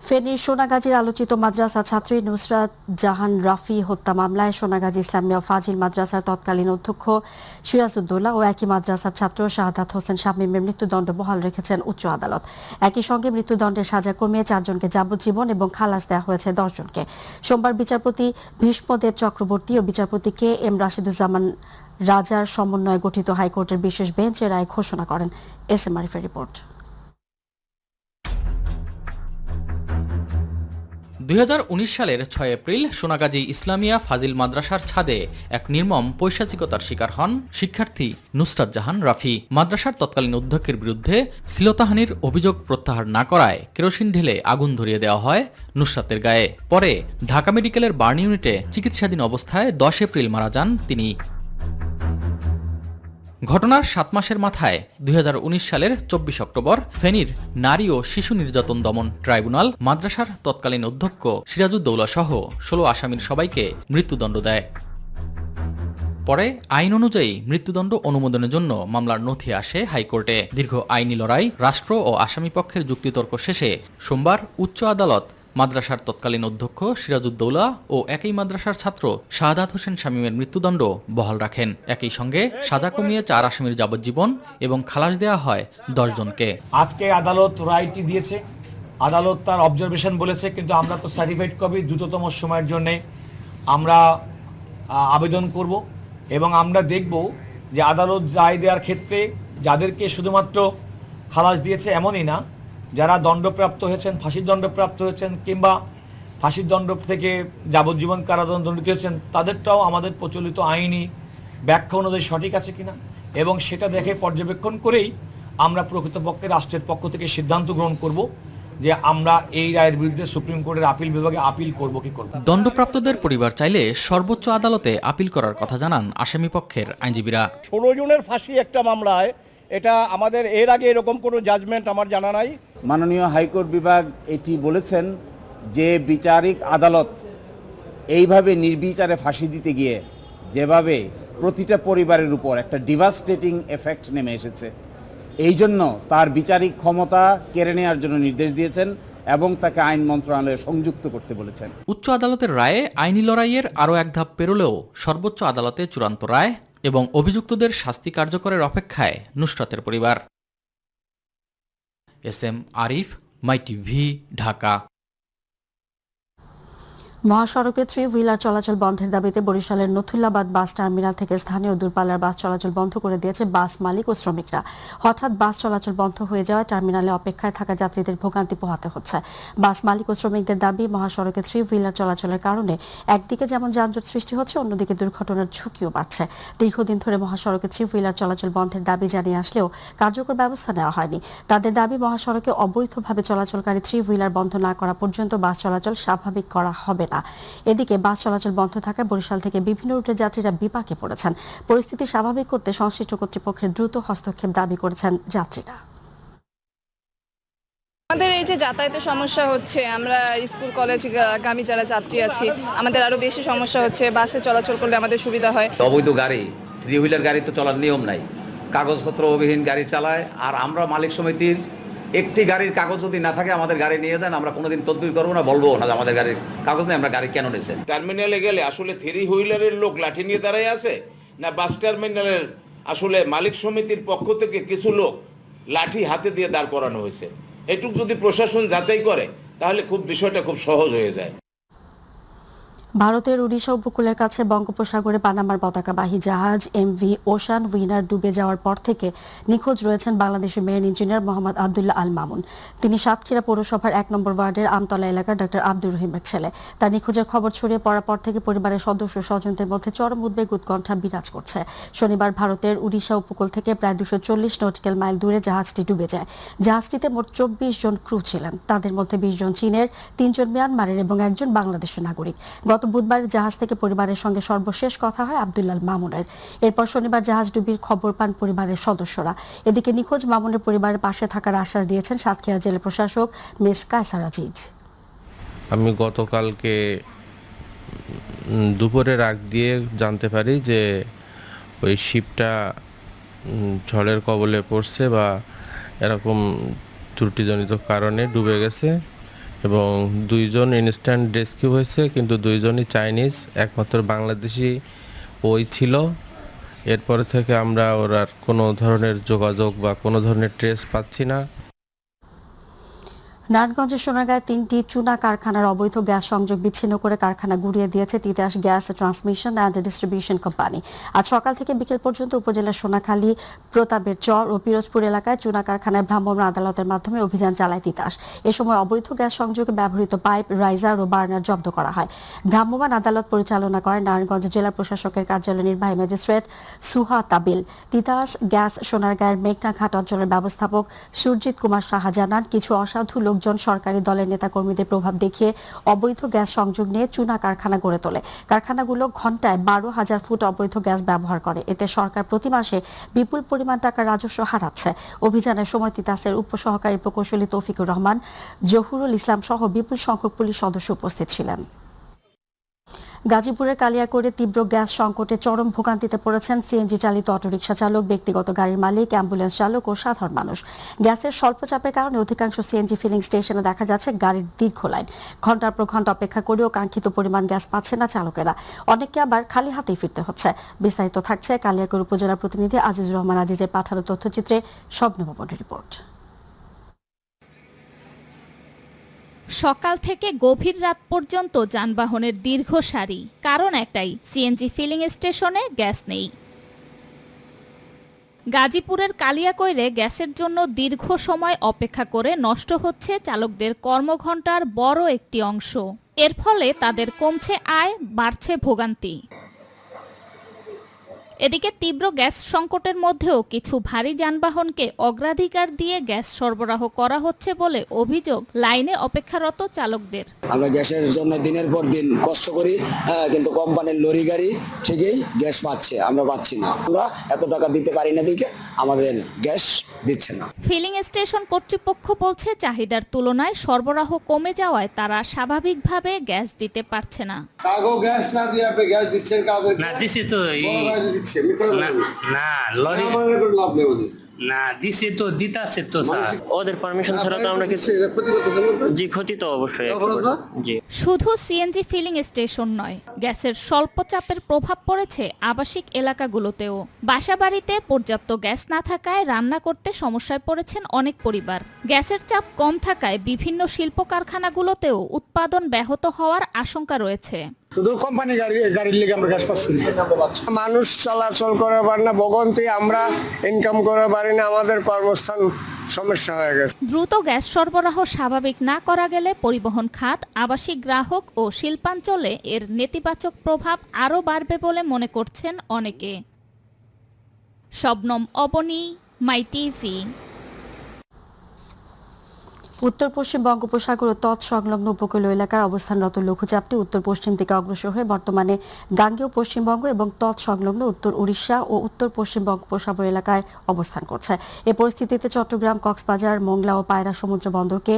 ফেনীর সোনাগাজীর আলোচিত মাদ্রাসা ছাত্রী নুসরাত জাহান রাফি হত্যা মামলায় সোনাগাজী ইসলামিয়া ফাজিল মাদ্রাসার তৎকালীন অধ্যক্ষ সিরাজউদ্দৌলা ও একই মাদ্রাসার ছাত্র শাহাদাত হোসেন শামীমের মৃত্যুদণ্ড বহাল রেখেছেন উচ্চ আদালত। একই সঙ্গে মৃত্যুদণ্ডের সাজা কমিয়ে 4 জনকে যাবজ্জীবন এবং খালাস দেওয়া হয়েছে 10 জনকে। সোমবার বিচারপতি ভীষ্মদেব চক্রবর্তী ও বিচারপতি কে এম রাশিদুজ্জামান রাজার সমন্বয়ে গঠিত হাইকোর্টের বিশেষ বেঞ্চ এ রায় ঘোষণা করেন। এসএম আরিফের রিপোর্ট। 2019 সালের 6 এপ্রিল সোনাগাজী ইসলামিয়া ফাজিল মাদ্রাসার ছাদে এক নির্মম পৈশাচিকতার শিকার হন শিক্ষার্থী নুসরাত জাহান রাফি। মাদ্রাসার তৎকালীন অধ্যক্ষের বিরুদ্ধে শ্লীলতাহানির অভিযোগ প্রত্যাহার না করায় কেরোসিন ঢেলে আগুন ধরিয়ে দেওয়া হয় নুসরাতের গায়ে। পরে ঢাকা মেডিকেলের বার্ন ইউনিটে চিকিৎসাধীন অবস্থায় 10 এপ্রিল মারা যান তিনি। ঘটনার 7 মাসের মাথায় 2019 সালের 24 অক্টোবর ফেনীর নারী ও শিশু নির্যাতন দমন ট্রাইব্যুনাল মাদ্রাসার তৎকালীন অধ্যক্ষ সিরাজউদ্দৌলা সহ 16 আসামির সবাইকে মৃত্যুদণ্ড দেয়। পরে আইন অনুযায়ী মৃত্যুদণ্ড অনুমোদনের জন্য মামলার নথি আসে হাইকোর্টে। দীর্ঘ আইনি লড়াই, রাষ্ট্র ও আসামি পক্ষের যুক্তিতর্ক শেষে সোমবার উচ্চ আদালত মাদ্রাসার তৎকালীন অধ্যক্ষ সিরাজউদ্দৌলা ও একই মাদ্রাসার ছাত্র শাহাদাত হোসেন শামীমের মৃত্যুদণ্ড বহাল রাখেন। একই সঙ্গে সাজা কমিয়ে 4 আসামির যাবজ্জীবন এবং খালাস দেওয়া হয় 10 জনকে। আজকে আদালত রায়টি দিয়েছে, আদালত তার অবজারভেশন বলেছে, কিন্তু আমরা তো সার্টিফাইড কপি দ্রুততম সময়ের জন্য আমরা আবেদন করব এবং আমরা দেখব যে আদালত রায় দেওয়ার ক্ষেত্রে যাদেরকে শুধুমাত্র খালাস দিয়েছে এমনই না, যারা দণ্ডপ্রাপ্ত হয়েছেন, ফাঁসির দণ্ডপ্রাপ্ত হয়েছেন কিংবা ফাঁসির দণ্ড থেকে যাবজ্জীবন কারাদণ্ড দণ্ডিত হয়েছেন, তাদেরটাও আমাদের প্রচলিত আইনি ব্যাখ্যা অনুযায়ী সঠিক আছে কিনা এবং সেটা দেখে পর্যবেক্ষণ করেই আমরা প্রকৃতপক্ষে রাষ্ট্রের পক্ষ থেকে সিদ্ধান্ত গ্রহণ করব যে আমরা এই রায়ের বিরুদ্ধে সুপ্রিম কোর্টের আপিল বিভাগে আপিল করব কি করব। দণ্ডপ্রাপ্তদের পরিবার চাইলে সর্বোচ্চ আদালতে আপিল করার কথা জানান আসামি পক্ষের আইনজীবীরা। 16 জনের ফাঁসি একটা মামলায়, এটা আমাদের এর আগে এরকম কোনো জাজমেন্ট আমার জানা নাই। মাননীয় হাইকোর্ট বিভাগ এটি বলেছেন যে বিচারিক আদালত এইভাবে নির্বিচারে ফাঁসি দিতে গিয়ে যেভাবে প্রতিটা পরিবারের উপর একটা ডিভাস্টেটিং এফেক্ট নেমে এসেছে, এই জন্য তার বিচারিক ক্ষমতা কেড়ে নেওয়ার জন্য নির্দেশ দিয়েছেন এবং তাকে আইন মন্ত্রণালয়ে সংযুক্ত করতে বলেছেন। উচ্চ আদালতের রায়ে আইনি লড়াইয়ের আরও এক ধাপ পেরোলেও সর্বোচ্চ আদালতে চূড়ান্ত রায় এবং অভিযুক্তদের শাস্তি কার্যকরের অপেক্ষায় নুসরাতের পরিবার। এসএম আরিফ, মাই টিভি, ঢাকা। মহাসড়কে 3 হুইলার চলাচল বন্ধের দাবিতে বরিশালের নথুল্লাবাদ বাস টার্মিনাল থেকে স্থানীয় দূরপাল্লার বাস চলাচল বন্ধ করে দিয়েছে বাস মালিক ও শ্রমিকরা। হঠাৎ বাস চলাচল বন্ধ হয়ে যাওয়ায় টার্মিনালে অপেক্ষায় থাকা যাত্রীদের ভোগান্তি পোহাতে হচ্ছে। বাস মালিক ও শ্রমিকদের দাবি, মহাসড়কে 3 হুইলার চলাচলের কারণে একদিকে যেমন যানজট সৃষ্টি হচ্ছে, অন্যদিকে দুর্ঘটনার ঝুঁকিও বাড়ছে। দীর্ঘদিন ধরে মহাসড়কে 3 হুইলার চলাচল বন্ধের দাবি জানিয়ে আসলেও কার্যকর ব্যবস্থা নেওয়া হয়নি। তাদের দাবি, মহাসড়কে অবৈধভাবে চলাচলকারী 3 হুইলার বন্ধ না করা পর্যন্ত বাস চলাচল স্বাভাবিক করা হবে না। এদিকে বাস চলাচল বন্ধ থাকায় বরিশাল থেকে বিভিন্ন রুটের যাত্রীরা বিপাকে পড়েছেন। পরিস্থিতি স্বাভাবিক করতে সংশ্লিষ্ট কর্তৃপক্ষের দ্রুত হস্তক্ষেপ দাবি করেছেন যাত্রীরা। আমাদের এই যে যাতায়াতের সমস্যা হচ্ছে, আমরা স্কুল কলেজ গামী যারা যাত্রী আছি, আমাদের আরো বেশি সমস্যা হচ্ছে। বাসে চলাচল করলে আমাদের সুবিধা হয়। অবৈধ গাড়ি, 3 হুইলার গাড়ি তো চলার নিয়ম নাই, কাগজপত্র অবিহীন গাড়ি চালায়। আর আমরা মালিক সমিতির একটি গাড়ির কাগজ যদি না থাকে আমাদের গাড়ি নিয়ে যান, আমরা কোনোদিন তদবির করবো না, বলবো না যে আমাদের গাড়ির কাগজ নেই, আমরা গাড়ি কেন নিয়েছেন। টার্মিনালে গেলে আসলে 3 হুইলারের লোক লাঠি নিয়ে দাঁড়ায় আছে, না বাস টার্মিনালের আসলে মালিক সমিতির পক্ষ থেকে কিছু লোক লাঠি হাতে দিয়ে দাঁড় করানো হয়েছে। এটুকু যদি প্রশাসন যাচাই করে তাহলে বিষয়টা খুব সহজ হয়ে যায়। ভারতের ওড়িশা উপকূলের কাছে বঙ্গোপসাগরে পানামার পতাকাবাহী জাহাজ এমভি ওশান উইনার ডুবে যাওয়ার পর থেকে নিখোঁজ রয়েছেন বাংলাদেশের মেরিন ইঞ্জিনিয়ার মোহাম্মদ আবদুল্লাহ আল মামুন। তিনি সাতক্ষীরা পৌরসভার 1 নম্বর ওয়ার্ডের আমতলা এলাকার ডক্টর আব্দুর রহিমের ছেলে। তার নিখোঁজের খবর ছড়িয়ে পড়ার পর থেকে পরিবারের সদস্য স্বজনদের মধ্যে চরম উদ্বেগ উৎকণ্ঠা বিরাজ করছে। শনিবার ভারতের ওড়িশা উপকূল থেকে প্রায় 240 নটিক্যাল মাইল দূরে জাহাজটি ডুবে যায়। জাহাজটিতে মোট 24 জন ক্রু ছিলেন। তাদের মধ্যে 20 জন চীনের, 3 জন মিয়ানমারের এবং 1 জন বাংলাদেশের নাগরিক। গত বুধবার জাহাজ থেকে পরিবারের সঙ্গে সর্বশেষ কথা হয় আবদুল্লাহ মামুনের। এরপর শনিবার জাহাজ ডুবির খবর পান পরিবারের সদস্যরা। এদিকে নিখোঁজ মামুনের পরিবারের পাশে থাকার আশ্বাস দিয়েছেন সাতক্ষীরা জেলা প্রশাসক মিস কায়সার আজিজ। আমি গতকালকে দুপুরের আগ দিয়ে জানতে পারি যে ওই শিপটা ঝড়ের কবলে পড়ছে বা এরকম ত্রুটিজনিত কারণে ডুবে গেছে এবং 2 জন ইনস্ট্যান্ট রেস্কিউ হয়েছে, কিন্তু 2 জনই চাইনিজ, একমাত্র বাংলাদেশি ওই ছিল। এরপর থেকে আমরা ওর আর কোনো ধরনের যোগাযোগ বা কোনো ধরনের ট্রেস পাচ্ছি না। নারায়ণগঞ্জের সোনারগাঁয়ে 3টি চুনা কারখানার অবৈধ গ্যাস সংযোগ বিচ্ছিন্ন করে কারখানা গুড়িয়ে দিয়েছে Titas gas transmission and distribution company. আজ সকাল থেকে বিকেল পর্যন্ত উপজেলার সোনাখালী, প্রতাপের চর ও পিরোজপুর এলাকায় চুনা কারখানায় ভ্রাম্যমাণ আদালতের মাধ্যমে অভিযান চালায় তিতাস। এ সময় অবৈধ গ্যাস সংযোগে ব্যবহৃত পাইপ, রাইজার ও বার্নার জব্দ করা হয়। ভ্রাম্যমাণ আদালত পরিচালনা করেন নারায়ণগঞ্জ জেলা প্রশাসকের কার্যালয়ের নির্বাহী ম্যাজিস্ট্রেট সুহা তাবিল। তিতাস গ্যাস সোনারগাঁয়ের মেঘনাঘাট অঞ্চলের ব্যবস্থাপক সুরজিৎ কুমার সাহা জানান, কিছু অসাধু লোকজন সরকারি দলের নেতাকর্মীদের প্রভাব দেখিয়ে অবৈধ গ্যাস সংযোগ নিয়ে চুনা কারখানা গড়ে তোলে। কারখানাগুলো ঘন্টায় 12,000 ফুট অবৈধ গ্যাস ব্যবহার করে। এতে সরকার প্রতি মাসে বিপুল পরিমাণ টাকা রাজস্ব হারাচ্ছে। অভিযানের সময় তিতাসের উপসহকারী প্রকৌশলী তৌফিকুর রহমান, জহুরুল ইসলাম সহ বিপুল সংখ্যক পুলিশ সদস্য উপস্থিত ছিলেন। গাজীপুরের কালিয়াকৈরে তীব্র গ্যাস সংকটে চরম ভোগান্তিতে পড়েছেন সিএনজি চালিত অটোরিকশা চালক, ব্যক্তিগত গাড়ির মালিক, অ্যাম্বুলেন্স চালক ও সাধারণ মানুষ। গ্যাসের স্বল্প চাপের কারণে অধিকাংশ সিএনজি ফিলিং স্টেশনে দেখা যাচ্ছে গাড়ির দীর্ঘ লাইন। ঘন্টার পর ঘন্টা অপেক্ষা করেও কাঙ্ক্ষিত পরিমাণ গ্যাস পাচ্ছে না চালকেরা। অনেককে আবার খালি হাতেই ফিরতে হচ্ছে। বিস্তারিত থাকছে কালিয়াকৈর উপজেলা প্রতিনিধি আজিজুর রহমান আজিজের পাঠানো তথ্যচিত্রে। শবনম ভবনের রিপোর্ট। সকাল থেকে গভীর রাত পর্যন্ত যানবাহনের দীর্ঘ সারি। কারণ একটাই, সিএনজি ফিলিং স্টেশনে গ্যাস নেই। গাজীপুরের কালিয়াকৈরে গ্যাসের জন্য দীর্ঘ সময় অপেক্ষা করে নষ্ট হচ্ছে চালকদের কর্মঘণ্টার বড় একটি অংশ। এর ফলে তাদের কমছে আয়, বাড়ছে ভোগান্তি। এদিকে তীব্র গ্যাস সংকটের মধ্যেও কিছু ভারী যানবাহনকে অগ্রাধিকার দিয়ে গ্যাস সরবরাহ করা হচ্ছে বলে অভিযোগ লাইনে অপেক্ষারত চালকদের। আমরা গ্যাসের জন্য দিনের পর দিন কষ্ট করি, কিন্তু কোম্পানির লরি গাড়ি ঠিকই গ্যাস পাচ্ছে, আমরা পাচ্ছি না। আমরা এত টাকা দিতে পারি না দিকে আমাদের গ্যাস দিচ্ছে না। ফিলিং স্টেশন কর্তৃপক্ষ বলছে, চাহিদার তুলনায় সরবরাহ কমে যাওয়ায় তারা স্বাভাবিকভাবে গ্যাস দিতে পারছে না। গ্যাস না দিয়ে আপনি গ্যাস দিচ্ছেন না দিছি তো না লরি না দিছি তো দিতাছে তো স্যার, ওদের পারমিশন ছাড়া তো আমরা কিছু জি ক্ষতি তো অবশ্যই। শুধু সিএনজি ফিলিং স্টেশন নয়, গ্যাসের স্বল্প চাপের প্রভাব পড়েছে আবাসিক এলাকাগুলোতেও। বাসাবাড়িতে পর্যাপ্ত গ্যাস না থাকায় রান্না করতে সমস্যায় পড়েছেন অনেক পরিবার। গ্যাসের চাপ কম থাকায় বিভিন্ন শিল্প কারখানাগুলোতেও উৎপাদন ব্যাহত হওয়ার আশঙ্কা রয়েছে। শুধু কোম্পানি গাড়ির লেগে আমরা গ্যাস পাচ্ছি না। মানুষ চলাচল করতে পারে না, ভোগান্তি, আমরা ইনকাম করতে পারি না, আমাদের কর্মস্থান সমস্যা হয়ে গেছে। দ্রুত গ্যাস সরবরাহ স্বাভাবিক না করা গেলে পরিবহন খাত, আবাসিক গ্রাহক ও শিল্পাঞ্চলে এর নেতিবাচক প্রভাব আরও বাড়বে বলে মনে করছেন অনেকে। শবনম অবনী, মাই টিভি। উত্তর পশ্চিম বঙ্গোপসাগর ও তৎসংলগ্ন উপকূলীয় এলাকায় অবস্থানরত লঘুচাপটি উত্তর পশ্চিম দিকে অগ্রসর হয়ে বর্তমানে গাঙ্গেয় পশ্চিমবঙ্গ এবং তৎসংলগ্ন উত্তর উড়িষ্যা ও উত্তর পশ্চিম বঙ্গোপসাগর এলাকায় অবস্থান করছে। এ পরিস্থিতিতে চট্টগ্রাম, কক্সবাজার, মোংলা ও পায়রা সমুদ্র বন্দরকে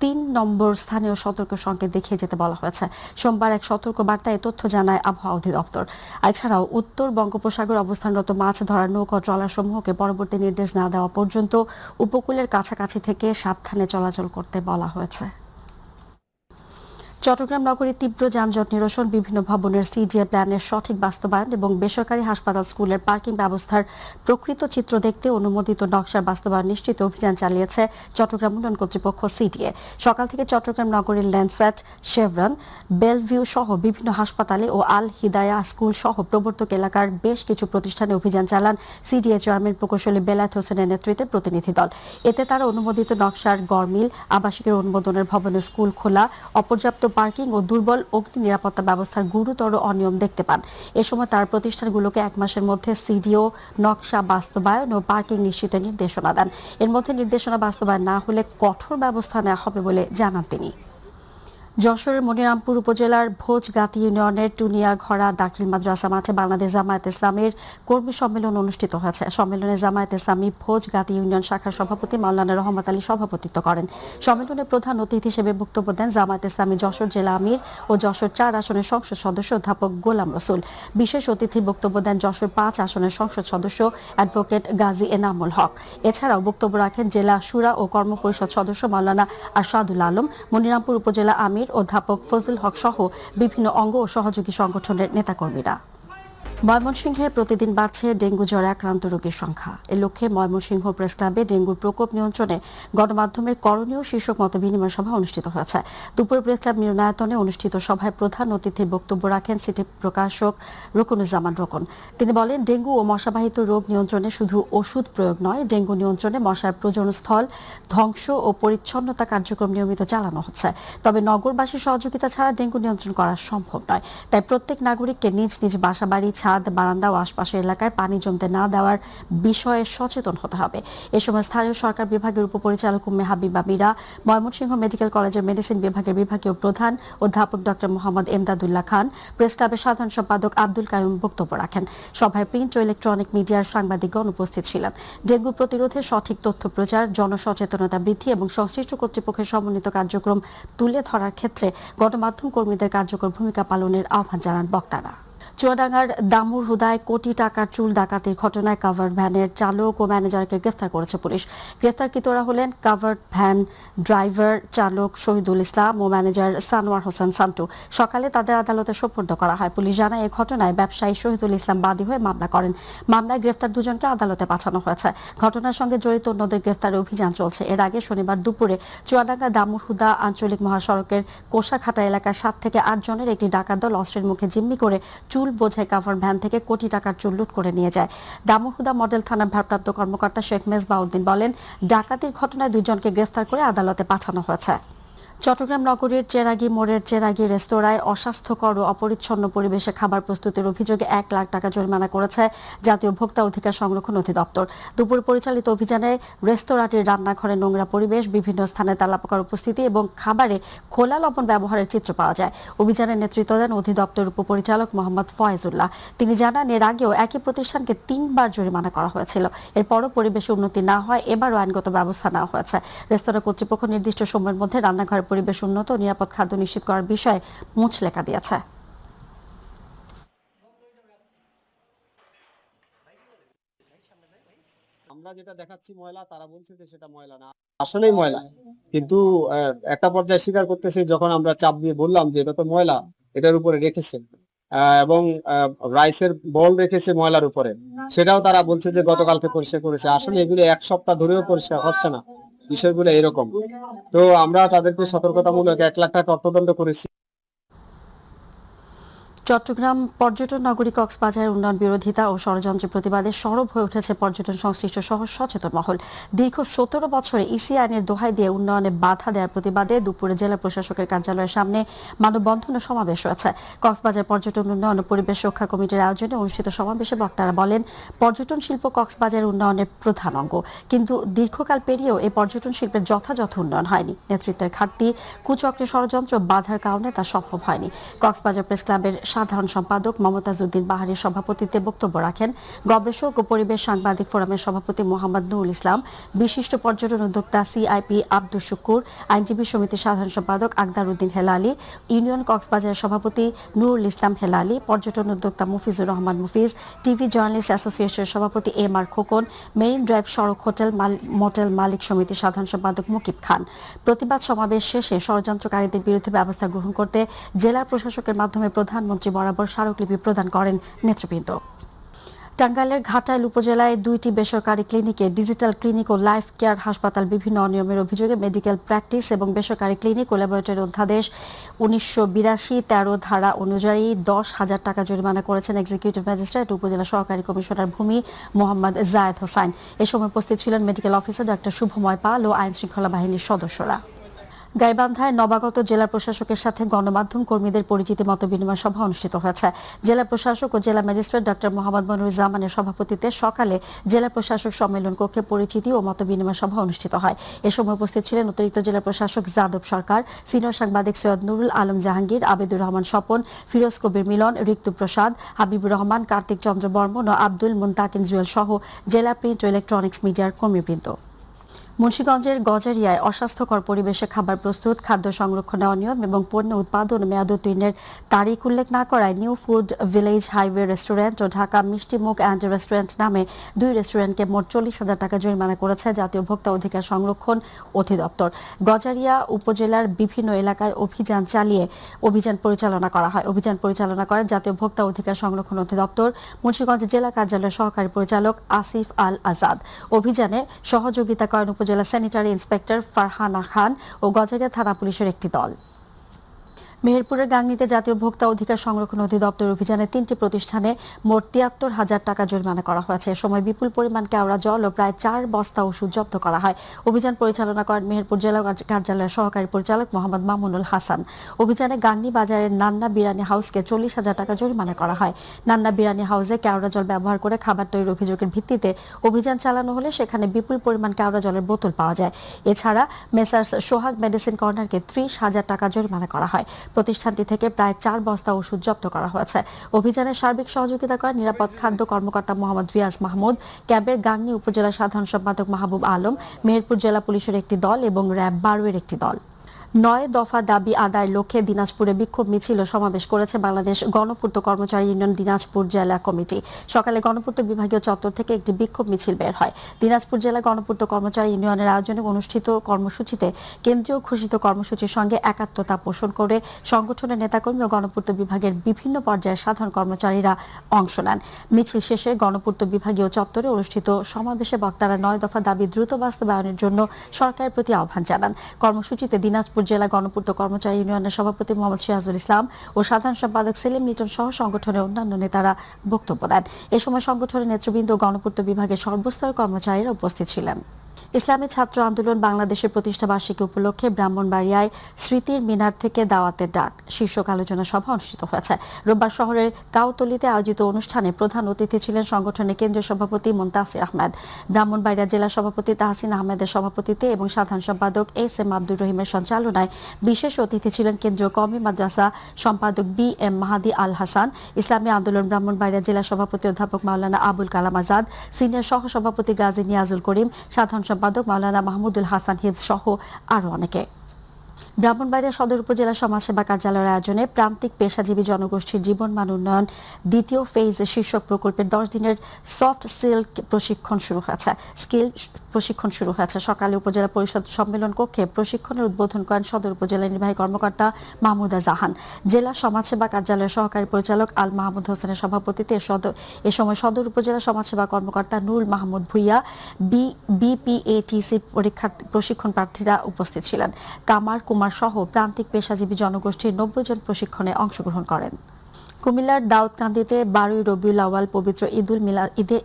3 নম্বর স্থানীয় সতর্ক সংকেত দেখিয়ে যেতে বলা হয়েছে। সোমবার এক সতর্ক বার্তায় তথ্য জানায় আবহাওয়া অধিদপ্তর। এছাড়াও উত্তর বঙ্গোপসাগর অবস্থানরত মাছ ধরার নৌকা ট্রলার সমূহকে পরবর্তী নির্দেশ না দেওয়া পর্যন্ত উপকূলের কাছাকাছি থেকে সাবধানে চলাচল করতে বলা হয়েছে। চট্টগ্রাম নগরীর তীব্র যানজট নিরসন, বিভিন্ন ভবনের সিডিএ প্ল্যানের সঠিক বাস্তবায়ন এবং বেসরকারি হাসপাতাল, স্কুলের পার্কিং ব্যবস্থার প্রকৃত চিত্র দেখতে অনুমোদিত নকশার বাস্তবায়ন নিশ্চিত অভিযান চালিয়েছে চট্টগ্রাম উন্নয়ন কর্তৃপক্ষ সিডিএ। সকাল থেকে চট্টগ্রাম নগরীর ল্যান্ডসেট, শেভরন, বেলভিউ সহ বিভিন্ন হাসপাতালে ও আল হিদায়া স্কুল সহ প্রবর্তক এলাকার বেশ কিছু প্রতিষ্ঠানে অভিযান চালান সিডিএ চেয়ারম্যান প্রকৌশলী বেলায়েত হোসেনের নেতৃত্বে প্রতিনিধি দল। এতে তারা অনুমোদিত নকশার গড়মিল, আবাসিকের অনুমোদনের ভবনে স্কুল খোলা, অপর্যাপ্ত পার্কিং ও দুর্বল অগ্নি নিরাপত্তা ব্যবস্থার গুরুতর অনিয়ম দেখতে পান। এ সময় তার প্রতিষ্ঠানগুলোকে 1 মাসের মধ্যে সিডিও নকশা বাস্তবায়ন ও পার্কিং নিশ্চিতের নির্দেশনা দেন। এর মধ্যে নির্দেশনা বাস্তবায়ন না হলে কঠোর ব্যবস্থা নেওয়া হবে বলে জানান তিনি। যশোরের মনিরামপুর উপজেলার ভোজগাতি ইউনিয়নের টুনিয়া ঘরা দাখিল মাদ্রাসা মাঠে বাংলাদেশ জামায়াত ইসলামীর কর্মী সম্মেলন অনুষ্ঠিত হয়েছে। সম্মেলনে জামায়াত ইসলামী ভোজগাতি ইউনিয়ন শাখার সভাপতি মাওলানা রহমত আলী সভাপতিত্ব করেন। সম্মেলনে প্রধান অতিথি হিসেবে বক্তব্য দেন জামায়াত ইসলামী যশোর জেলা আমির ও যশোর 4 আসনের সংসদ সদস্য অধ্যাপক গোলাম রসুল। বিশেষ অতিথির বক্তব্য দেন যশোর 5 আসনের সংসদ সদস্য অ্যাডভোকেট গাজী এনামুল হক। এছাড়াও বক্তব্য রাখেন জেলা শুরা ও কর্মপরিষদ সদস্য মাওলানা আরশাদুল আলম, মনিরামপুর উপজেলা আমির অধ্যাপক ফজলুল হক সহ বিভিন্ন অঙ্গ ও সহযোগী সংগঠনের নেতাকর্মীরা। ময়মনসিংহে প্রতিদিন বাড়ছে ডেঙ্গু জ্বরে আক্রান্ত রোগীর সংখ্যা। এ লক্ষ্যে ময়মনসিংহ প্রেস ক্লাবে ডেঙ্গুর প্রকোপ নিয়ন্ত্রণে গণমাধ্যমের করণীয় শীর্ষক মতবিনিময় সভা অনুষ্ঠিত হয়েছে। দুপুর প্রেস ক্লাব মিলনায়তনে অনুষ্ঠিত সভায় প্রধান অতিথির বক্তব্য রাখেন সিটি প্রকাশক রুকনুজ্জামান রোকন। তিনি বলেন, ডেঙ্গু ও মশাবাহিত রোগ নিয়ন্ত্রণে শুধু ওষুধ প্রয়োগ নয়, ডেঙ্গু নিয়ন্ত্রণে মশার প্রজননস্থল ধ্বংস ও পরিচ্ছন্নতা কার্যক্রম নিয়মিত চালানো হচ্ছে। তবে নগরবাসীর সহযোগিতা ছাড়া ডেঙ্গু নিয়ন্ত্রণ করা সম্ভব নয়। তাই প্রত্যেক নাগরিককে নিজ নিজ বাসাবাড়ি, ছাদ, বারান্দা ও আশপাশের এলাকায় পানি জমতে না দেওয়ার বিষয়ে সচেতন হতে হবে। এ সময় স্থানীয় সরকার বিভাগের উপপরিচালক উম্মে হাবিবা মীরা, ময়মনসিংহ মেডিকেল কলেজের মেডিসিন বিভাগের বিভাগীয় প্রধান অধ্যাপক ডক্টর মোহাম্মদ এমদাদুল্লাহ খান, প্রেস ক্লাবের সাধারণ সম্পাদক আব্দুল কাইয়ুম বক্তব্য রাখেন। সভায় প্রিন্ট ও ইলেকট্রনিক মিডিয়ার সাংবাদিকগণ উপস্থিত ছিলেন। ডেঙ্গু প্রতিরোধে সঠিক তথ্য প্রচার, জনসচেতনতা বৃদ্ধি এবং সংশ্লিষ্ট কর্তৃপক্ষের সমন্বিত কার্যক্রম তুলে ধরার ক্ষেত্রে গণমাধ্যম কর্মীদের কার্যকর ভূমিকা পালনের আহ্বান জানান বক্তারা। চুয়াডাঙ্গার দামুর হুদায় কোটি টাকার চুল ডাকাতির ঘটনায় কাভার্ড ভ্যানের চালক ও ম্যানেজারকে গ্রেফতার করেছে পুলিশ। গ্রেফতারকৃতরা হলেন কাভার্ড ভ্যান ড্রাইভার চালক শহীদুল ইসলাম ও ম্যানেজার সানোয়ার হোসেন সান্টু। সকালে তাদের আদালতে সোপর্দ করা হয়। পুলিশ জানায়, এই ঘটনায় ব্যবসায়ী শহীদুল ইসলাম বাদী হয়ে মামলা করেন। মামলায় গ্রেফতার দুজনকে আদালতে পাঠানো হয়েছে। ঘটনার সঙ্গে জড়িত অন্যদের গ্রেফতারের অভিযান চলছে। এর আগে শনিবার দুপুরে চুয়াডাঙ্গা দামুর হুদা আঞ্চলিক মহাসড়কের কোষাঘাটা এলাকার 7 থেকে 8 জনের একটি ডাকাত দল অস্ত্রের মুখে জিম্মি করে চুল বোঝাই কাভার ভ্যান থেকে কোটি টাকার চুল লুট করে নিয়ে যায়। দামুরহুদা মডেল থানার ভারপ্রাপ্ত কর্মকর্তা শেখ মেজবাউদ্দিন বলেন, ডাকাতির ঘটনায় 2 জনকে গ্রেফতার করে আদালতে পাঠানো হয়েছে। চট্টগ্রাম নগরীর চেরাগি মোড়ের চেরাগি রেস্তোরাঁয় অস্বাস্থ্যকর ও অপরিচ্ছন্ন পরিবেশে খাবার প্রস্তুতির অভিযোগে 1 লাখ টাকা জরিমানা করেছে জাতীয় ভোক্তা অধিকার সংরক্ষণ অধিদপ্তর। দুপুর পরিচালিত অভিযানে রেস্তোরাঁটির রান্নাঘরে নোংরা পরিবেশ, বিভিন্ন স্থানে তেলাপোকার উপস্থিতি এবং খাবারে খোলা লবণ ব্যবহারের চিত্র পাওয়া যায়। অভিযানের নেতৃত্ব দেন অধিদপ্তর উপপরিচালক মোহাম্মদ ফয়েজুল্লাহ। তিনি জানান, এর আগেও একই প্রতিষ্ঠানকে 3 বার জরিমানা করা হয়েছিল। এরপরও পরিবেশে উন্নতি না হয় এবারও আইনগত ব্যবস্থা নেওয়া হয়েছে। রেস্তোরাঁ কর্তৃপক্ষ নির্দিষ্ট সময়ের মধ্যে রান্নাঘর পরিবেশ উন্নত ও নিরাপদ খাদ্য নিশ্চিত করার বিষয়ে মুচলেখা দিয়েছে। আমরা যেটা দেখাচ্ছি ময়লা, তারা বলছে যে সেটা ময়লা না, আসলেই ময়লা। কিন্তু একটা পর্যায়ে স্বীকার করতেছে, যখন আমরা চাপ দিয়ে বললাম যে এটা তো ময়লা, এটার উপরে রেখেছে এবং রাইসের বল রেখেছে ময়লার উপরে, সেটাও তারা বলছে যে গতকালকে পরিষ্কার করেছে। আসলে এগুলো 1 সপ্তাহ ধরেও পরিষ্কার হচ্ছে না, বিষয়গুলো এরকম। তো আমরা তাদেরকে সতর্কতামূলক 1 লাখ টাকা অর্থদণ্ড করেছি। চট্টগ্রাম পর্যটন নগরী কক্সবাজারের উন্নয়ন বিরোধিতা ও ষড়যন্ত্রের প্রতিবাদে সরব হয়ে উঠেছে পর্যটন সংশ্লিষ্ট সহ সচেতন মহল। দীর্ঘ 17 বছরে ইসি আইনের দোহাই দিয়ে উন্নয়নে বাধা দেওয়ার প্রতিবাদে দুপুরে জেলা প্রশাসকের কার্যালয়ের সামনে মানববন্ধন ও সমাবেশ হয়েছে। কক্সবাজার পর্যটন উন্নয়ন ও পরিবেশ রক্ষা কমিটির আয়োজনে অনুষ্ঠিত সমাবেশে বক্তারা বলেন, পর্যটন শিল্প কক্সবাজারের উন্নয়নের প্রধান অঙ্গ, কিন্তু দীর্ঘকাল পেরিয়েও এই পর্যটন শিল্পের যথাযথ উন্নয়ন হয়নি। নেতৃত্বের ঘাটতি, কুচক্রের ষড়যন্ত্র বাধার কারণে তা সম্ভব হয়নি। কক্সবাজার প্রেস ক্লাবের সাধারণ সম্পাদক মমতাজ উদ্দিন বাহারির সভাপতিত্বে বক্তব্য রাখেন গবেষক ও পরিবেশ সাংবাদিক ফোরামের সভাপতি মোহাম্মদ নুরুল ইসলাম, বিশিষ্ট পর্যটন উদ্যোক্তা সিআইপি আব্দুল শুকুর, আইনজীবী সমিতির সাধারণ সম্পাদক আকদার উদ্দিন হেলালি, ইউনিয়ন কক্সবাজারের সভাপতি নুরুল ইসলাম হেলালি, পর্যটন উদ্যোক্তা মুফিজুর রহমান মুফিজ, টিভি জার্নালিস্ট অ্যাসোসিয়েশনের সভাপতি এম.আর. খোকন, মেরিন ড্রাইভ সড়ক মোটেল মালিক সমিতির সাধারণ সম্পাদক মুকিব খান। প্রতিবাদ সমাবেশ শেষে ষড়যন্ত্রকারীদের বিরুদ্ধে ব্যবস্থা গ্রহণ করতে জেলা প্রশাসকের মাধ্যমে প্রধানমন্ত্রী বরাবর স্মারকলিপি প্রদান করেন নেতৃবৃন্দ। টাঙ্গাইলের ঘাটাইল উপজেলায় 2টি বেসরকারি ক্লিনিকে ডিজিটাল ক্লিনিক ও লাইফ কেয়ার হাসপাতাল বিভিন্ন অনিয়মের অভিযোগে মেডিকেল প্র্যাকটিস এবং বেসরকারি ক্লিনিক ও ল্যাবরেটরি অধ্যাদেশ 1982-13 ধারা অনুযায়ী 10,000 টাকা জরিমানা করেছেন এক্সিকিউটিভ ম্যাজিস্ট্রেট উপজেলা সহকারী কমিশনার ভূমি মোহাম্মদ জায়েদ হোসাইন। এ সময় উপস্থিত ছিলেন মেডিকেল অফিসার ডাক্তার শুভময় পাল ও আইন শৃঙ্খলা বাহিনীর সদস্যরা। গাইবান্ধায় নবাগত জেলা প্রশাসকের সাথে গণমাধ্যম কর্মীদের পরিচিতি মত বিনিময় সভা অনুষ্ঠিত হয়েছে। জেলা প্রশাসক ও জেলা ম্যাজিস্ট্রেট ডক্টর মোহাম্মদ মনিরুজ্জামানের সভাপতিত্বে সকালে জেলা প্রশাসক সম্মেলন কক্ষে পরিচিতি ও মত বিনিময় সভা অনুষ্ঠিত হয়। এ সময় উপস্থিত ছিলেন অতিরিক্ত জেলা প্রশাসক যাদব সরকার, সিনিয়র সাংবাদিক সৈয়দ নুরুল আলম জাহাঙ্গীর, আবেদুর রহমান স্বপন, ফিরোজ কবির মিলন, ঋতু প্রসাদ, হাবিবুর রহমান, কার্তিক চন্দ্র বর্মন ও আব্দুল মুনতাকিন জুয়েল সহ জেলা প্রিন্ট ও ইলেকট্রনিক্স মিডিয়ার কর্মীবৃন্দ। মুন্সিগঞ্জের গজারিয়ায় অস্বাস্থ্যকর পরিবেশে খাবার প্রস্তুত, খাদ্য সংরক্ষণে অনিয়ম এবং পণ্য উৎপাদন ও মেয়াদোত্তীর্ণের তারিখ উল্লেখ না করায় new food village highway restaurant ও ঢাকা মিষ্টিমুখ অ্যান্ড রেস্টুরেন্ট নামে 2 রেস্টুরেন্টকে মোট 40,000 টাকা জরিমানা করেছে জাতীয় ভোক্তা অধিকার সংরক্ষণ অধিদপ্তর। গজারিয়া উপজেলার বিভিন্ন এলাকায় অভিযান পরিচালনা করা হয়। অভিযান পরিচালনা করেন জাতীয় ভোক্তা অধিকার সংরক্ষণ অধিদপ্তর মুন্সিগঞ্জ জেলা কার্যালয়ের সহকারী পরিচালক আসিফ আল আজাদ। অভিযানে সহযোগিতা করেন জেলা স্যানিটারি ইন্সপেক্টর ফারহানা খান ও গজারিয়া থানা পুলিশের একটি দল। মেহেরপুরের গাংনীতে জাতীয় ভোক্তা অধিকার সংরক্ষণ অধিদপ্তর অভিযানে 3টি প্রতিষ্ঠানে মোট 73,000 টাকা জরিমানা করা হয়েছে। এ সময় বিপুল পরিমাণ কেওড়া জল ও প্রায় 4 বস্তা ওষুধ জব্দ করা হয়। অভিযান পরিচালনা করেন মেহেরপুর জেলা কার্যালয়ের সহকারী পরিচালক মোহাম্মদ মামুনুল হাসান। অভিযানে গাংনী বাজারের নান্না বিরানি হাউসকে 40,000 টাকা জরিমানা করা হয়। নান্না বিরানি হাউসে কেওড়া জল ব্যবহার করে খাবার তৈরির অভিযোগের ভিত্তিতে অভিযান চালানো হলে সেখানে বিপুল পরিমাণ কেওড়া জলের বোতল পাওয়া যায়। এছাড়া মেসার্স সোহাগ মেডিসিন কর্নারকে 30,000 টাকা জরিমানা করা হয়। প্রতিষ্ঠানটি থেকে প্রায় 4 বস্তা ওষুধ জব্দ করা হয়েছে। অভিযানে সার্বিক সহযোগিতা করেন নিরাপদ খাদ্য কর্মকর্তা মোহাম্মদ রিয়াজ মাহমুদ, ক্যাবের গাংনী উপজেলা সাধারণ সম্পাদক মাহবুব আলম, মেহেরপুর জেলা পুলিশের একটি দল এবং র্যাব 12 এর একটি দল। 9 দফা দাবি আদায়ের লক্ষ্যে দিনাজপুরে বিক্ষোভ মিছিল ও সমাবেশ করেছে বাংলাদেশ গণপূর্ত কর্মচারী ইউনিয়ন দিনাজপুর জেলা কমিটি। সকালে গণপূর্ত বিভাগীয় চত্বর থেকে একটি বিক্ষোভ মিছিল বের হয়। দিনাজপুর জেলা গণপূর্ত কর্মচারী ইউনিয়নের আয়োজনে অনুষ্ঠিত কর্মসূচিতে কেন্দ্রীয় ঘোষিত কর্মসূচির সঙ্গে একাত্মতা পোষণ করে সংগঠনের নেতাকর্মী ও গণপূর্ত বিভাগের বিভিন্ন পর্যায়ের সাধারণ কর্মচারীরা অংশ নেন। মিছিল শেষে গণপূর্ত বিভাগীয় চত্বরে অনুষ্ঠিত সমাবেশে বক্তারা 9 দফা দাবি দ্রুত বাস্তবায়নের জন্য সরকারের প্রতি আহ্বান জানান। কর্মসূচিতে দিনাজপুর জেলা গণপূর্ত কর্মচারী ইউনিয়নের সভাপতি মোহাম্মদ সিরাজুল ইসলাম ও সাধারণ সম্পাদক সেলিম লিটন সহ সংগঠনের অন্যান্য নেতারা বক্তব্য দেন। এ সময় সংগঠনের নেতৃবৃন্দ ও গণপূর্ত বিভাগের সর্বস্তরের কর্মচারীরা উপস্থিত ছিলেন। ইসলামী ছাত্র আন্দোলন বাংলাদেশের প্রতিষ্ঠা বার্ষিকী উপলক্ষে ব্রাহ্মণবাড়িয়ায় স্মৃতির মিনার থেকে দাওয়াতের ডাক শীর্ষক আলোচনা সভা অনুষ্ঠিত হয়েছে। রোববার শহরের কাউতলিতে আয়োজিত অনুষ্ঠানে প্রধান অতিথি ছিলেন সংগঠনের কেন্দ্রীয় সভাপতি মুনতাসির আহমেদ, ব্রাহ্মণবাড়িয়া জেলা সভাপতি তাহসিন আহমেদের সভাপতিত্বে এবং সাধারণ সম্পাদক এস.এম. আব্দুর রহিমের সঞ্চালনায় বিশেষ অতিথি ছিলেন কেন্দ্রীয় কওমি মাদ্রাসা সম্পাদক বি.এম. মাহাদি আল হাসান, ইসলামী আন্দোলন ব্রাহ্মণবাড়িয়া জেলা সভাপতি অধ্যাপক মাওলানা আবুল কালাম আজাদ, সিনিয়র সহ সভাপতি গাজী নিয়াজুল করিম, সাধারণ সম্পাদক মাওলানা মাহমুদুল হাসান হিফজ সহ আরো অনেকে। ব্রাহ্মণবাড়িয়া সদর উপজেলা সমাজসেবা কার্যালয়ের আয়োজনে প্রান্তিক পেশাজীবী জনগোষ্ঠীর জীবনমান উন্নয়ন দ্বিতীয় ফেজ শীর্ষক প্রকল্পের 10 দিনের সফট স্কিল প্রশিক্ষণ শুরু হয়েছে। সকালে উপজেলা পরিষদ সম্মেলন কক্ষে প্রশিক্ষণের উদ্বোধন করেন সদর উপজেলা নির্বাহী কর্মকর্তা মাহমুদা জাহান। জেলা সমাজসেবা কার্যালয়ের সহকারী পরিচালক আল মাহমুদ হোসেনের সভাপতিত্বে এ সময় সদর উপজেলা সমাজসেবা কর্মকর্তা নুরুল মাহমুদ ভুইয়া, বিপিএটিসি প্রশিক্ষণ প্রার্থীরা উপস্থিত ছিলেন। কামার কুমার সহ প্রান্তিক পেশাজীবী জনগোষ্ঠীর 90 জন প্রশিক্ষণে অংশগ্রহণ করেন। কুমিল্লার দাউদকান্দিতে 12 রবিউল আউয়াল পবিত্র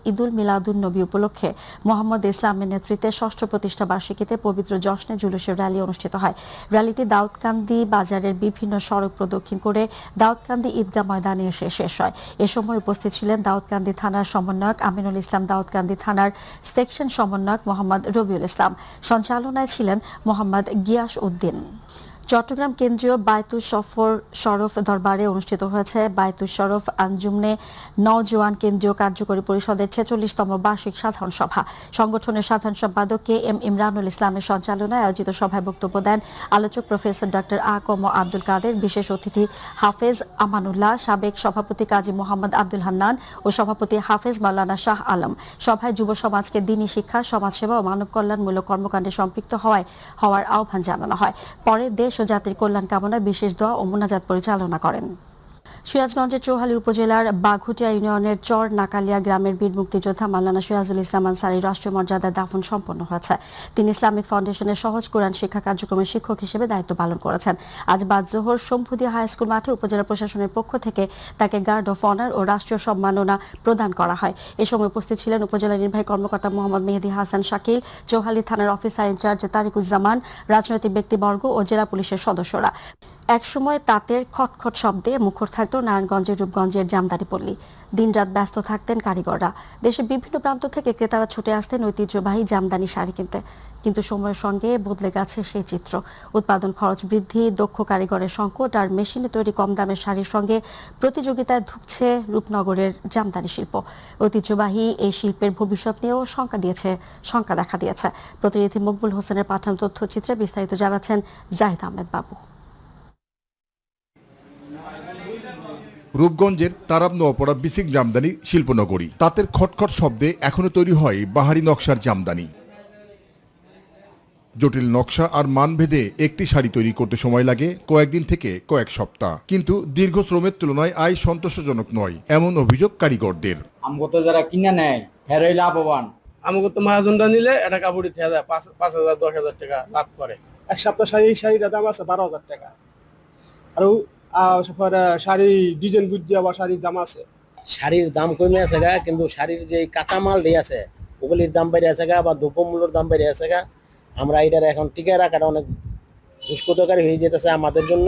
ঈদুল মিলাদুন নবী উপলক্ষে মোহাম্মদ ইসলামের নেতৃত্বে 6ষ্ঠ প্রতিষ্ঠা বার্ষিকীতে পবিত্র জশ্নে জুলুসের র্যালি অনুষ্ঠিত হয়। র্যালিটি দাউদকান্দি বাজারের বিভিন্ন সড়ক প্রদক্ষিণ করে দাউদকান্দি ঈদগাহ ময়দানে এসে শেষ হয়। এ সময় উপস্থিত ছিলেন দাউদকান্দি থানার সমন্বয়ক আমিনুল ইসলাম, দাউদকান্দি থানার সেকশন সমন্বয়ক মোহাম্মদ রবিউল ইসলাম, সঞ্চালনায় ছিলেন মোহাম্মদ গিয়াস উদ্দিন। চট্টগ্রাম কেন্দ্রীয় বায়তুল শরফ দরবারে অনুষ্ঠিত হয়েছে বায়তুল শরফ আঞ্জুমনে নওজোয়ান কেন্দ্রীয় কার্যকরী পরিষদের 46তম বার্ষিক সাধারণ সভা। সংগঠনের সাধারণ সম্পাদক কে.এম. ইমরানুল ইসলামের সঞ্চালনায় আয়োজিত সভায় বক্তব্য দেন আলোচক প্রফেসর ডক্টর আ.ক.ম. আব্দুল কাদের, বিশেষ অতিথি হাফেজ আমানুল্লাহ, সাবেক সভাপতি কাজী মোহাম্মদ আব্দুল হান্নান ও সভাপতি হাফেজ মাওলানা শাহ আলম। সভায় যুব সমাজকে দ্বীনি শিক্ষা, সমাজসেবা ও মানব কল্যাণমূলক কর্মকাণ্ডে সম্পৃক্ত হওয়ার আহ্বান জানানো হয়। পরে দেশ ও জাতির কল্যাণ কামনায় বিশেষ দোয়া ও মুনাজাত পরিচালনা করেন। সিরাজগঞ্জের চৌহালি উপজেলার বাঘুটিয়া ইউনিয়নের চর নাকালিয়া গ্রামের বীর মুক্তিযোদ্ধা মাওলানা সিরাজুল ইসলাম আনসারীর রাষ্ট্রীয় মর্যাদায় দাফন সম্পন্ন হয়েছে। তিনি ইসলামিক ফাউন্ডেশনের সহজ কোরআন শিক্ষা কার্যক্রমের শিক্ষক হিসেবে দায়িত্ব পালন করেছেন। আজ বাদ জোহর শম্ভুদিয়া হাই স্কুল মাঠে উপজেলা প্রশাসনের পক্ষ থেকে তাকে গার্ড অফ অনার ও রাষ্ট্রীয় সম্মাননা প্রদান করা হয়। এ সময় উপস্থিত ছিলেন উপজেলা নির্বাহী কর্মকর্তা মোহাম্মদ মেহেদী হাসান শাকিল, চৌহালি থানার অফিসার ইনচার্জ তারিকুজ্জামান, রাজনৈতিক ব্যক্তিবর্গ ও জেলা পুলিশের সদস্যরা। একসময় তাঁতের খটখট শব্দে মুখর থাকত নারায়ণগঞ্জের রূপগঞ্জের জামদানি পল্লী। দিনরাত ব্যস্ত থাকতেন কারিগররা। দেশের বিভিন্ন প্রান্ত থেকে ক্রেতারা ছুটে আসতেন ঐতিহ্যবাহী জামদানি শাড়ি কিনতে। কিন্তু সময়ের সঙ্গে বদলে গেছে সেই চিত্র। উৎপাদন খরচ বৃদ্ধি, দক্ষ কারিগরের সংকট আর মেশিনে তৈরি কম দামের শাড়ির সঙ্গে প্রতিযোগিতায় ধুঁকছে রূপনগরের জামদানি শিল্প। ঐতিহ্যবাহী এই শিল্পের ভবিষ্যৎ নিয়েও শঙ্কা দেখা দিয়েছে। প্রতিনিধি মকবুল হোসেনের পাঠানো তথ্যচিত্রে বিস্তারিত জানাচ্ছেন জাহিদ আহমেদ বাবু। রূপগঞ্জের তারাব নোয়াপাড়া বিসিক জামদানি শিল্পনগরী। তাঁতের খটখট শব্দে এখনো তৈরি হয় বাহারি নকশার জামদানি। জটিল নকশা আর মানভেদে একটি শাড়ি তৈরি করতে সময় লাগে কয়েকদিন থেকে কয়েক সপ্তাহ। কিন্তু দীর্ঘ শ্রমের তুলনায় আয় সন্তোষজনক নয়, এমন অভিযোগ কারিগরদের। আমগো যারা কিনে নেয় হেরাই লাভবান। আমগো তো মহাজনরা নিলে এটা কাপড়ি 5,000 10,000 টাকা লাভ করে। এক সপ্তাহ শাড়ির দাম আছে 12,000 টাকা। আর শাড়ি ডিজাইন বুঝিয়ে আবার শাড়ির দাম আছে। শাড়ির দাম কমে আছে গা, কিন্তু শাড়ির যে কাঁচামাল দিয়ে আছে ওগুলির দাম বেড়ে আছে গা, বা দ্রব্যমূল্যের দাম বেড়ে আছে গা। আমরা এটার এখন টিকে রাখাটা অনেক দুষ্কৃতকারী হয়ে যেতেছে আমাদের জন্য।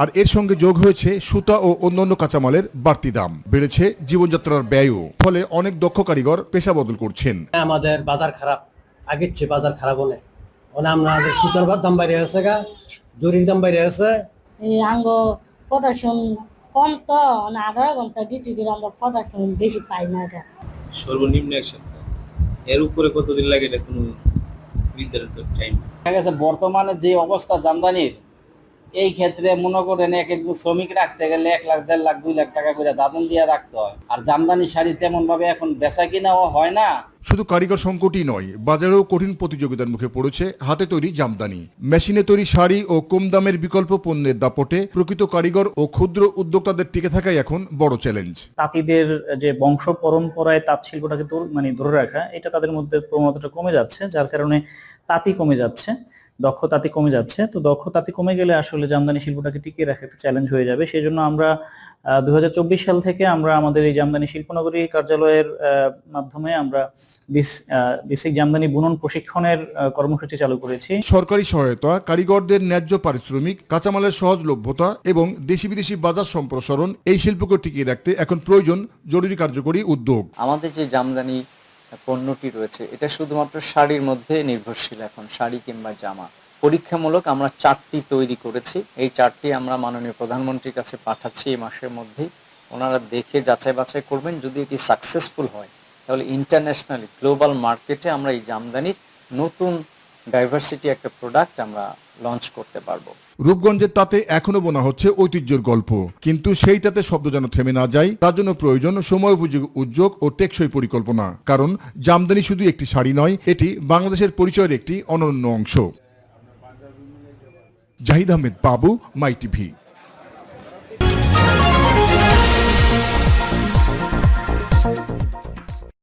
আর এর সঙ্গে যোগ হয়েছে সুতা ও অন্যান্য কাঁচামালের বাড়তি দাম। বেড়েছে জীবনযাত্রার ব্যয়ও। ফলে অনেক দক্ষ কারিগর পেশা বদল করছেন। আমাদের বাজার খারাপ, আগের চেয়ে বাজার খারাপ হলে আমাদের সুতার দাম বেড়ে আছে গা, দড়ির দাম বেড়ে আছে। প্রোডাকশন কম তো 18 ঘন্টা ডিউটি করে আমরা প্রোডাকশন বেশি পাই না। সর্বনিম্ন এক সপ্তাহ, এর উপরে কতদিন লাগে এটা কোনো নির্ধারিত টাইম। বর্তমানে যে অবস্থা জামদানির, এই ক্ষেত্রে মনে করেন এক একজন শ্রমিক রাখতে গেলে 1 লাখ 1.5 লাখ 2 লাখ টাকা করে দাদন দিয়ে রাখতে হয়। আর জামদানি শাড়ি তেমন ভাবে এখন বেচা কিনাও হয় না। শুধু কারিগর সংকটই নয়, বাজারেও কঠিন প্রতিযোগিতার মুখে পড়েছে হাতে তৈরি জামদানি। মেশিনে তৈরি শাড়ি ও কম দামের বিকল্প পণ্যের দাপটে প্রকৃত কারিগর ও ক্ষুদ্র উদ্যোক্তাদের টিকে থাকাই এখন বড় চ্যালেঞ্জ। তাঁতিদের যে বংশ পরম্পরায় তাঁত শিল্পটাকে ধরে রাখা, এটা তাদের মধ্যে প্রবণতাটা কমে যাচ্ছে, যার কারণে তাঁতি কমে যাচ্ছে, দক্ষ তাঁতি কমে যাচ্ছে। তো দক্ষ তাঁতি কমে গেলে আসলে জামদানি শিল্পটাকে টিকিয়ে রাখা একটা চ্যালেঞ্জ হয়ে যাবে। সেই জন্য আমরা 2024 সাল থেকে আমরা আমাদের এই জামদানি শিল্পনগরী কার্যালয়ের মাধ্যমে আমরা বেসিক জামদানি বুনন প্রশিক্ষণের কর্মসূচি চালু করেছি। সরকারি সহায়তা, কারিগরদের ন্যায্য পারিশ্রমিক, কাঁচামালের সহজলভ্যতা এবং দেশি বিদেশি বাজার সম্প্রসারণ এই শিল্পকে টিকিয়ে রাখতে এখন প্রয়োজন জরুরি কার্যকরী উদ্যোগ। আমাদের যে জামদানি পণ্যটি রয়েছে এটা শুধুমাত্র শাড়ির মধ্যে নির্ভরশীল। এখন শাড়ি কিংবা জামা পরীক্ষামূলক আমরা 4টি তৈরি করেছি। এই 4টি আমরা মাননীয় প্রধানমন্ত্রীর কাছে পাঠাচ্ছি এই মাসের মধ্যেই। ওনারা দেখে যাচাই বাছাই করবেন। যদি এটি সাকসেসফুল হয় তাহলে ইন্টারন্যাশনালি গ্লোবাল মার্কেটে আমরা এই জামদানির নতুন ডাইভার্সিটি একটা প্রোডাক্ট আমরা লঞ্চ করতে পারবো। রূপগঞ্জের তাতে এখনো বোনা হচ্ছে ঐতিহ্যের গল্প, কিন্তু সেই তাতে শব্দ যেন থেমে না যায়, তার জন্য প্রয়োজন সময় উপযোগী উদ্যোগ ও টেকসই পরিকল্পনা। কারণ জামদানি শুধু একটি শাড়ি নয়, এটি বাংলাদেশের পরিচয়ের একটি অনন্য অংশ। জাহিদ আহমেদ বাবু, মাই টিভি।